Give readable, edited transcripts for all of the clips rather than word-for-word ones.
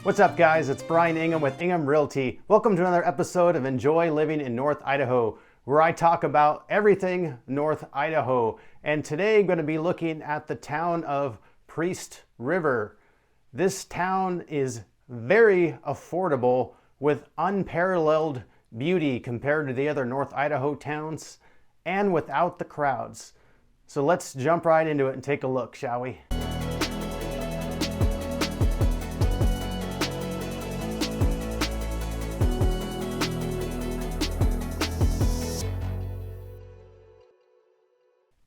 What's up, guys? It's Bryan Ingham with Ingham Realty. Welcome to another episode of Enjoy Living in North Idaho, where I talk about everything North Idaho. And today I'm going to be looking at the town of Priest River. This town is very affordable with unparalleled beauty compared to the other North Idaho towns and without the crowds. So let's jump right into it and take a look, shall we?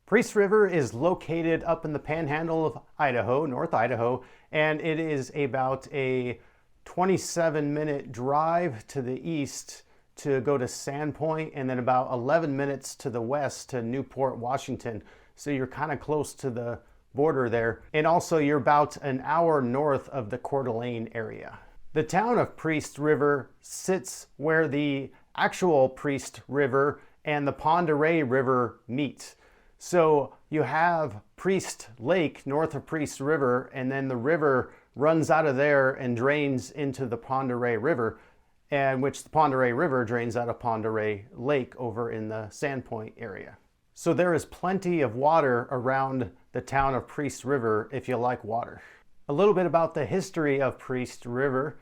Priest River is located up in the panhandle of Idaho, North Idaho, and it is about a 27-minute drive to the east to go to Sandpoint, and then about 11 minutes to the west to Newport, Washington. So you're kind of close to the border there. And also you're about an hour north of the Coeur d'Alene area. The town of Priest River sits where the actual Priest River and the Pend Oreille River meet. So you have Priest Lake north of Priest River, and then the river runs out of there and drains into the Pend Oreille River, and which the Pend Oreille River drains out of Pend Oreille Lake over in the Sandpoint area. So there is plenty of water around the town of Priest River if you like water. A little bit about the history of Priest River.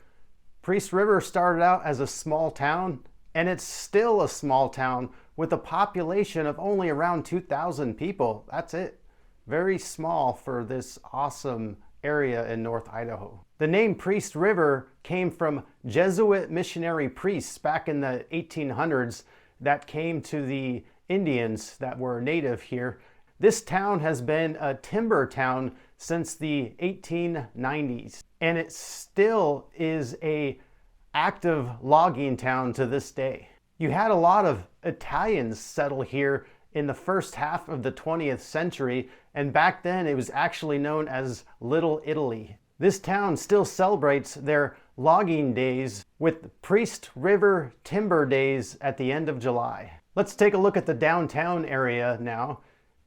Priest River started out as a small town, and it's still a small town with a population of only around 2,000 people. That's it. Very small for this awesome area in North Idaho. The name Priest River came from Jesuit missionary priests back in the 1800s that came to the Indians that were native here. This town has been a timber town since the 1890s, and it still is a active logging town to this day. You had a lot of Italians settle here in the first half of the 20th century, and back then it was actually known as Little Italy. This town still celebrates their logging days with Priest River Timber Days at the end of July. Let's take a look at the downtown area now.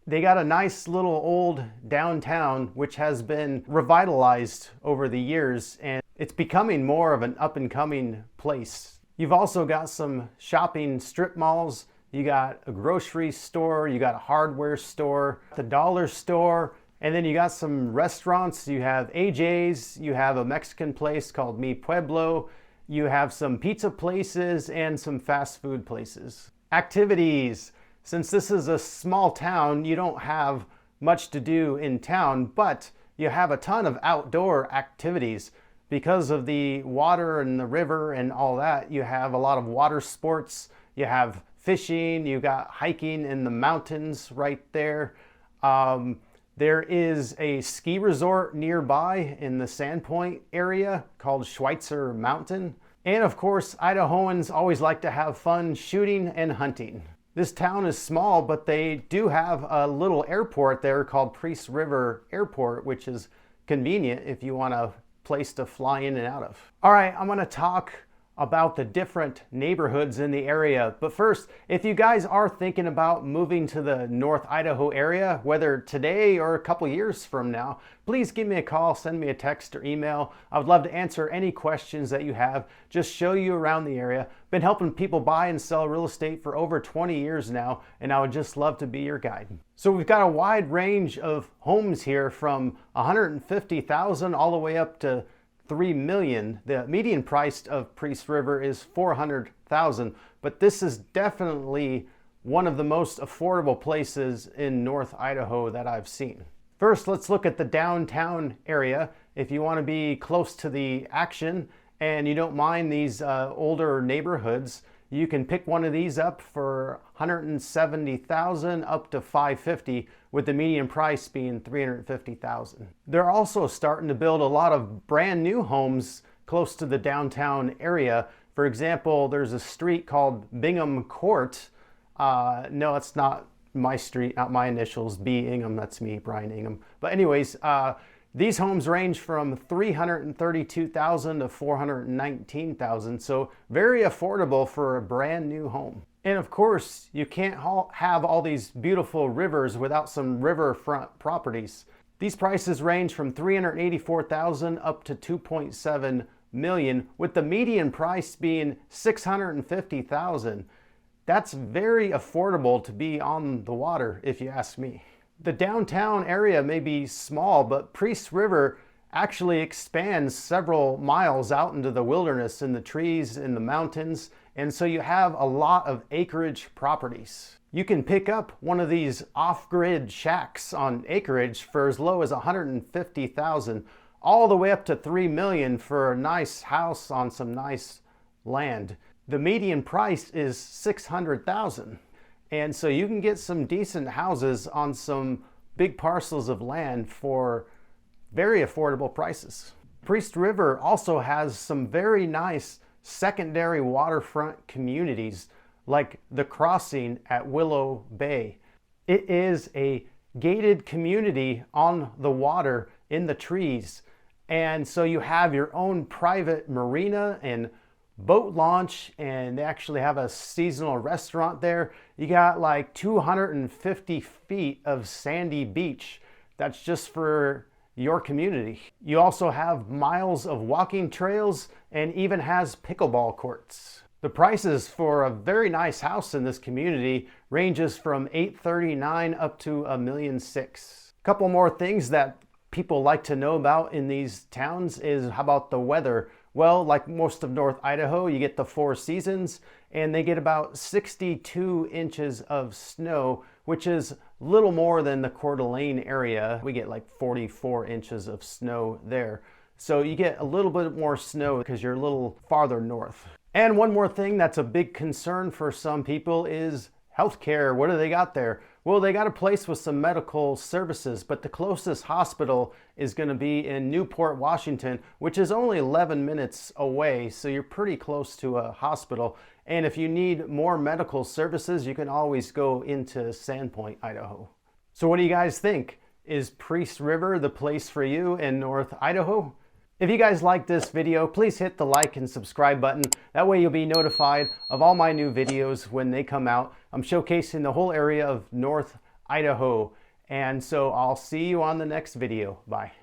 They got a nice little old downtown which has been revitalized over the years, and it's becoming more of an up-and-coming place. You've also got some shopping strip malls. You got a grocery store, you got a hardware store, the dollar store, and then you got some restaurants. You have AJ's, you have a Mexican place called Mi Pueblo, you have some pizza places and some fast food places. Activities. Since this is a small town, you don't have much to do in town, but you have a ton of outdoor activities. Because of the water and the river and all that, you have a lot of water sports, you have fishing, you got hiking in the mountains right there. There is a ski resort nearby in the Sandpoint area called Schweitzer Mountain. And of course, Idahoans always like to have fun shooting and hunting. This town is small, but they do have a little airport there called Priest River Airport, which is convenient if you want a place to fly in and out of. All right, I'm gonna talk about the different neighborhoods in the area. But first, if you guys are thinking about moving to the North Idaho area, whether today or a couple years from now, please give me a call, send me a text or email. I would love to answer any questions that you have, just show you around the area. Been helping people buy and sell real estate for over 20 years now, and I would just love to be your guide. So we've got a wide range of homes here from $150,000 all the way up to $3 million. The median price of Priest River is $400,000, but this is definitely one of the most affordable places in North Idaho that I've seen. First, let's look at the downtown area. If you want to be close to the action and you don't mind these older neighborhoods, you can pick one of these up for $170,000 up to $550,000, with the median price being $350,000. They're also starting to build a lot of brand new homes close to the downtown area. For example, there's a street called Bingham Court. No, it's not my street, not my initials, B. Ingham, that's me, Bryan Ingham. But anyways, these homes range from $332,000 to $419,000, so very affordable for a brand new home. And of course, you can't have all these beautiful rivers without some riverfront properties. These prices range from $384,000 up to $2.7 million, with the median price being $650,000. That's very affordable to be on the water, if you ask me. The downtown area may be small, but Priest River actually expands several miles out into the wilderness, in the trees, in the mountains, and so you have a lot of acreage properties. You can pick up one of these off-grid shacks on acreage for as low as $150,000, all the way up to $3 million for a nice house on some nice land. The median price is $600,000. And so you can get some decent houses on some big parcels of land for very affordable prices. Priest River also has some very nice secondary waterfront communities like the Crossing at Willow Bay. It is a gated community on the water in the trees. And so you have your own private marina and boat launch, and they actually have a seasonal restaurant there. You got like 250 feet of sandy beach. That's just for your community. You also have miles of walking trails and even has pickleball courts. The prices for a very nice house in this community ranges from $839,000 up to $1.6 million. Couple more things that people like to know about in these towns is how about the weather? Well, like most of North Idaho, you get the 4 seasons, and they get about 62 inches of snow, which is little more than the Coeur d'Alene area. We get like 44 inches of snow there. So you get a little bit more snow because you're a little farther north. And one more thing that's a big concern for some people is healthcare. What do they got there? Well, they got a place with some medical services, but the closest hospital is going to be in Newport, Washington, which is only 11 minutes away, so you're pretty close to a hospital. And if you need more medical services, you can always go into Sandpoint, Idaho. So what do you guys think? Is Priest River the place for you in North Idaho? If you guys like this video, please hit the like and subscribe button. That way you'll be notified of all my new videos when they come out. I'm showcasing the whole area of North Idaho. And so I'll see you on the next video. Bye.